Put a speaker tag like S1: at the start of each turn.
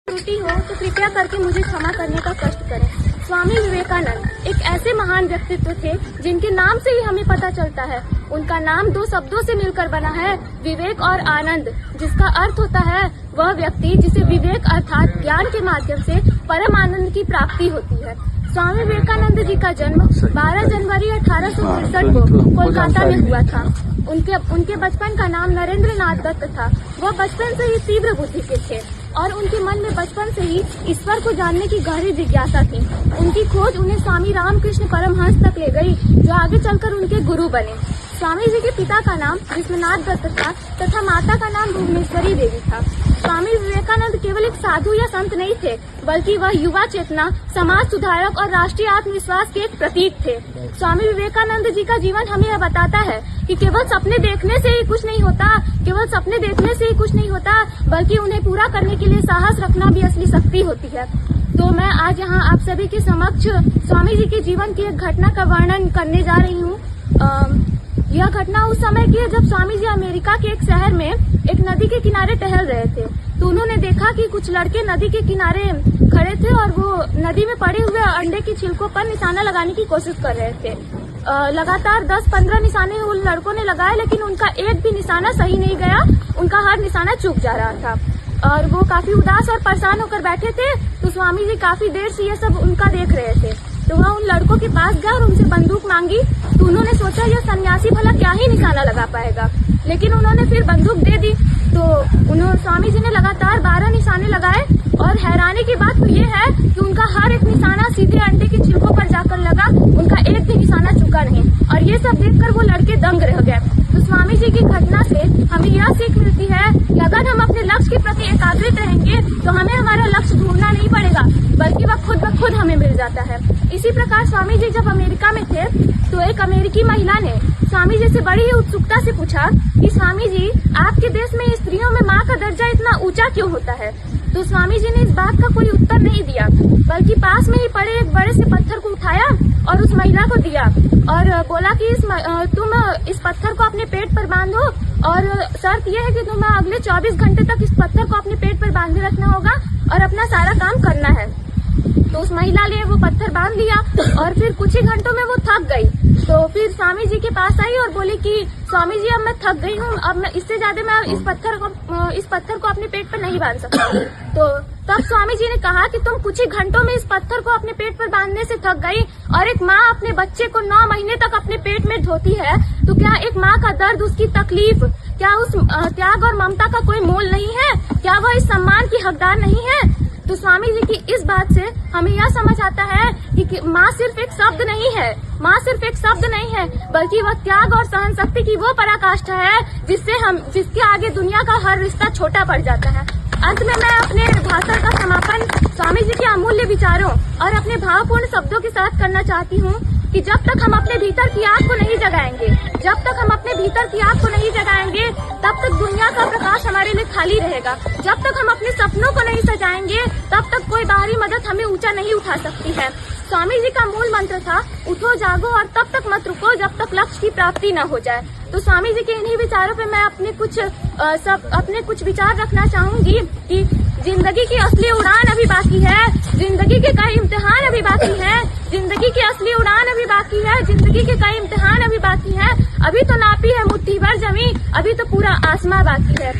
S1: त्रुटि हो तो कृपया करके मुझे क्षमा करने का कष्ट करें। स्वामी विवेकानंद एक ऐसे महान व्यक्तित्व थे जिनके नाम से ही हमें पता चलता है। उनका नाम दो शब्दों से मिलकर बना है, विवेक और आनंद, जिसका अर्थ होता है वह व्यक्ति जिसे विवेक अर्थात ज्ञान के माध्यम से परम आनंद की प्राप्ति होती है। स्वामी विवेकानंद जी का जन्म 12 जनवरी 1863 को कोलकाता में हुआ था। उनके बचपन का नाम नरेंद्र नाथ दत्त था। वह बचपन से ही तीव्र बुद्धि के थे और उनके मन में बचपन से ही ईश्वर को जानने की गहरी जिज्ञासा थी। उनकी खोज उन्हें स्वामी रामकृष्ण परमहंस तक ले गई, जो आगे चलकर उनके गुरु बने। स्वामी जी के पिता का नाम विश्वनाथ दत्त था तथा माता का नाम भुवनेश्वरी देवी था। स्वामी विवेकानंद केवल एक साधु या संत नहीं थे, बल्कि वह युवा चेतना, समाज सुधारक और राष्ट्रीय आत्मविश्वास के एक प्रतीक थे। स्वामी विवेकानंद जी का जीवन हमें यह बताता है कि केवल सपने देखने से ही कुछ नहीं होता, बल्कि उन्हें पूरा करने के लिए साहस रखना भी असली शक्ति होती है। तो मैं आज यहाँ आप सभी के समक्ष स्वामी जी के जीवन की एक घटना का वर्णन करने जा रही हूँ। यह घटना उस समय की है जब स्वामी जी अमेरिका के एक शहर में एक नदी के किनारे टहल रहे थे। तो उन्होंने देखा कि कुछ लड़के नदी के किनारे खड़े थे और वो नदी में पड़े हुए अंडे की छिलकों पर निशाना लगाने की कोशिश कर रहे थे। लगातार 10-15 निशाने उन लड़कों ने लगाए, लेकिन उनका एक भी निशाना सही नहीं गया। उनका हर निशाना चूक जा रहा था और वो काफी उदास और परेशान होकर बैठे थे। तो स्वामी जी काफी देर से ये सब उनका देख रहे थे। तो वह उन लड़कों के पास गया और उनसे बंदूक मांगी। तो उन्होंने सोचा यह सन्यासी भला क्या ही निशाना लगा पाएगा, लेकिन उन्होंने फिर बंदूक दे दी। तो स्वामी जी ने लगातार 12 निशाने लगाए और हैरानी की बात तो ये है कि उनका हर एक निशाना सीधे अंडे की छिलकों पर जाकर लगा। उनका एक भी निशाना चुका नहीं और ये सब देखकर वो लड़के दंग रह गए। तो स्वामी जी की घटना से हमें यह सीख मिलती है कि अगर हम अपने लक्ष्य के प्रति एकाग्रित रहेंगे तो हमें हमारा लक्ष्य ढूंढना नहीं पड़ेगा, बल्कि वह खुद ब खुद हमें मिल जाता है। इसी प्रकार स्वामी जी जब अमेरिका में थे तो एक अमेरिकी महिला ने स्वामी जी से बड़ी ही उत्सुकता से पूछा कि स्वामी जी, आपके देश में स्त्रियों में माँ का दर्जा इतना ऊंचा क्यों होता है? तो स्वामी जी ने इस बात का कोई उत्तर नहीं दिया, बल्कि पास में ही पड़े एक बड़े से पत्थर को उठाया और उस महिला को दिया और बोला कि तुम इस पत्थर को अपने पेट पर बांधो और शर्त यह है कि तुम्हें अगले 24 घंटे तक इस पत्थर को अपने पेट पर बांधे रखना होगा और अपना सारा काम करना है। तो उस महिला ने वो पत्थर बांध लिया और फिर कुछ ही घंटों में वो थक गई। तो फिर स्वामी जी के पास आई और बोली कि स्वामी जी, अब मैं थक गई हूँ, अब मैं इससे ज्यादा मैं इस पत्थर को अपने पेट पर नहीं बांध सकती। तो तब स्वामी जी ने कहा कि तुम कुछ ही घंटों में इस पत्थर को अपने पेट पर बांधने से थक गई और एक माँ अपने बच्चे को 9 महीने तक अपने पेट में ढोती है, तो क्या एक माँ का दर्द, उसकी तकलीफ, क्या उस त्याग और ममता का कोई मोल नहीं है? क्या वह इस सम्मान की हकदार नहीं है? तो स्वामी जी की इस बात से हमें यह समझ आता है कि माँ सिर्फ एक शब्द नहीं है, बल्कि वह त्याग और सहन शक्ति की वो पराकाष्ठा है जिसके आगे दुनिया का हर रिश्ता छोटा पड़ जाता है। अंत में मैं अपने भाषण का समापन स्वामी जी के अमूल्य विचारों और अपने भावपूर्ण शब्दों के साथ करना चाहती हूँ कि जब तक हम अपने भीतर की आग को नहीं जगाएंगे, तब तक दुनिया का प्रकाश हमारे लिए खाली रहेगा। जब तक हम अपने सपनों को नहीं सजाएंगे, तब तक कोई बाहरी मदद हमें ऊंचा नहीं उठा सकती है। स्वामी जी का मूल मंत्र था, उठो जागो और तब तक मत रुको जब तक लक्ष्य की प्राप्ति न हो जाए। तो स्वामी जी के इन्हीं विचारों पे मैं अपने कुछ विचार रखना चाहूंगी कि जिंदगी की असली उड़ान अभी बाकी है, जिंदगी के कई इम्तिहान अभी बाकी है, जिंदगी की असली उड़ान अभी बाकी है, जिंदगी के कई इम्तिहान अभी बाकी है। अभी तो नापी है मुट्ठी भर जमी, अभी तो पूरा आसमां बाकी है।